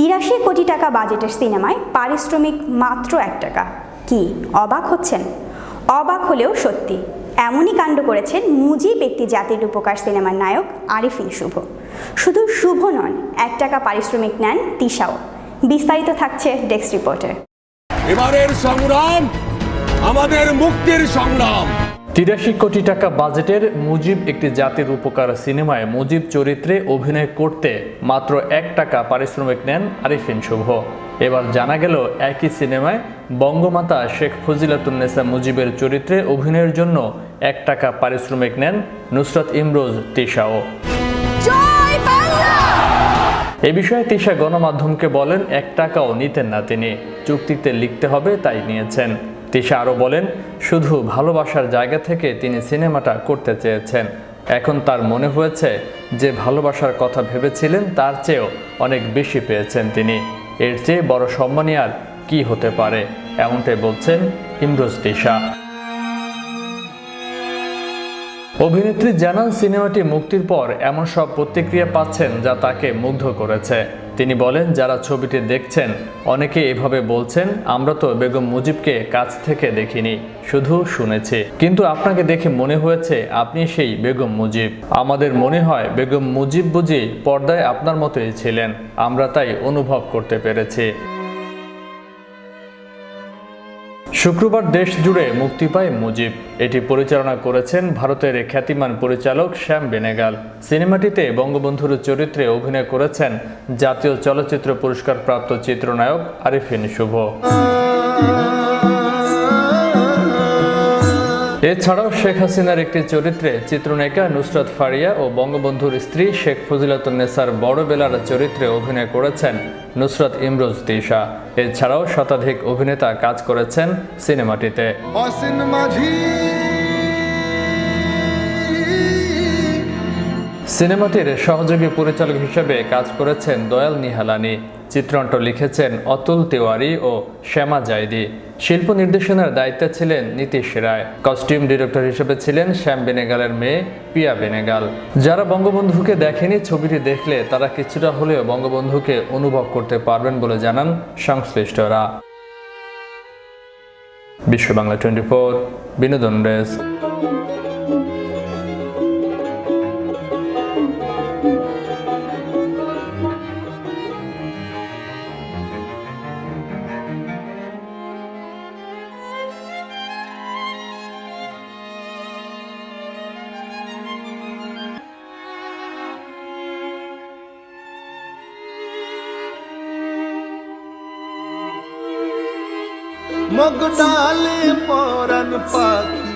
83 কোটি টাকা বাজেটের সিনেমায় পারিশ্রমিক মাত্র 1 টাকা। কি অবাক হচ্ছেন? অবাক হলেও সত্যি। এমনই কাণ্ড করেছেন মুজিব একটি জাতির উপকার সিনেমার নায়ক আরিফিন শুভ। শুধু শুভ নন, 1 টাকা পারিশ্রমিক নেন তিশাও। বিস্তারিত থাকছে ডেস্ক রিপোর্টে। এবারের সংগ্রাম আমাদের মুক্তির সংগ্রাম। 83 কোটি টাকা বাজেটের মুজিব একটি জাতির উপকার সিনেমায় মুজিব চরিত্রে অভিনয় করতে মাত্র 1 টাকা পারিশ্রমিক নেন আরিফিন শুভ। এবার জানা গেল একই সিনেমায় বঙ্গমাতা শেখ ফজিলাতুন্নেসা মুজিবের চরিত্রে অভিনয়ের জন্য 1 টাকা পারিশ্রমিক নেন নুসরাত ইমরোজ তিশাও। এ বিষয়ে তিশা গণমাধ্যমকে বলেন 1 টাকাও নিতেন না তিনি, চুক্তিতে লিখতে হবে তাই নিয়েছেন। তিশা আরও বলেন, শুধু ভালোবাসার জায়গা থেকে তিনি সিনেমাটা করতে চেয়েছেন। এখন তার মনে হয়েছে যে ভালোবাসার কথা ভেবেছিলেন তার চেয়েও অনেক বেশি পেয়েছেন তিনি। এর চেয়ে বড় সম্মানই আর কি হতে পারে, এমনটাই বলছেন ইমরোজ তিশা। অভিনেত্রী জানান, সিনেমাটি মুক্তির পর এমন সব প্রতিক্রিয়া পাচ্ছেন যা তাকে মুগ্ধ করেছে। তিনি বলেন, যারা ছবিটি দেখছেন অনেকে এভাবে বলছেন, আমরা তো বেগম মুজিবকে কাছ থেকে দেখিনি, শুধু শুনেছি, কিন্তু আপনাকে দেখে মনে হয়েছে আপনি সেই বেগম মুজিব। আমাদের মনে হয় বেগম মুজিব বুঝি পর্দায় আপনার মতোই ছিলেন, আমরা তাই অনুভব করতে পেরেছি। শুক্রবার দেশ জুড়ে মুক্তি পায় মুজিব। এটি পরিচালনা করেছেন ভারতের খ্যাতিমান পরিচালক শ্যাম বেনেগাল। সিনেমাটিতে বঙ্গবন্ধুর চরিত্রে অভিনয় করেছেন জাতীয় চলচ্চিত্র পুরস্কার প্রাপ্ত চিত্রনায়ক আরিফিন শুভ। এছাড়াও শেখ হাসিনার একটি চরিত্রে চিত্রনায়িকা নুসরাত ফারিয়া ও বঙ্গবন্ধুর স্ত্রী শেখ ফজিলাতুন্নেসার বড়বেলার চরিত্রে অভিনয় করেছেন নুসরাত ইমরোজ তিশা। এছাড়াও শতাধিক অভিনেতা কাজ করেছেন সিনেমাটিতে। সিনেমাটির সহযোগী পরিচালক হিসেবে কাজ করেছেন দয়াল নিহালানি। চিত্রনাট্য লিখেছেন অতুল তিওয়ারি ও শ্যামা জাইদি। শিল্প নির্দেশনার দায়িত্বে ছিলেন নীতিশ রায়। কস্টিউম ডিরেক্টর হিসেবে ছিলেন শ্যাম বেনেগালের মেয়ে পিয়া বেনেগাল। যারা বঙ্গবন্ধুকে দেখেনি, ছবিটি দেখলে তারা কিছুটা হলেও বঙ্গবন্ধুকে অনুভব করতে পারবেন বলে জানান সংশ্লিষ্টরা। বিশ্ব বাংলা 24 বিনোদন ডেস্ক। মগ ডালে পরাণ পাখি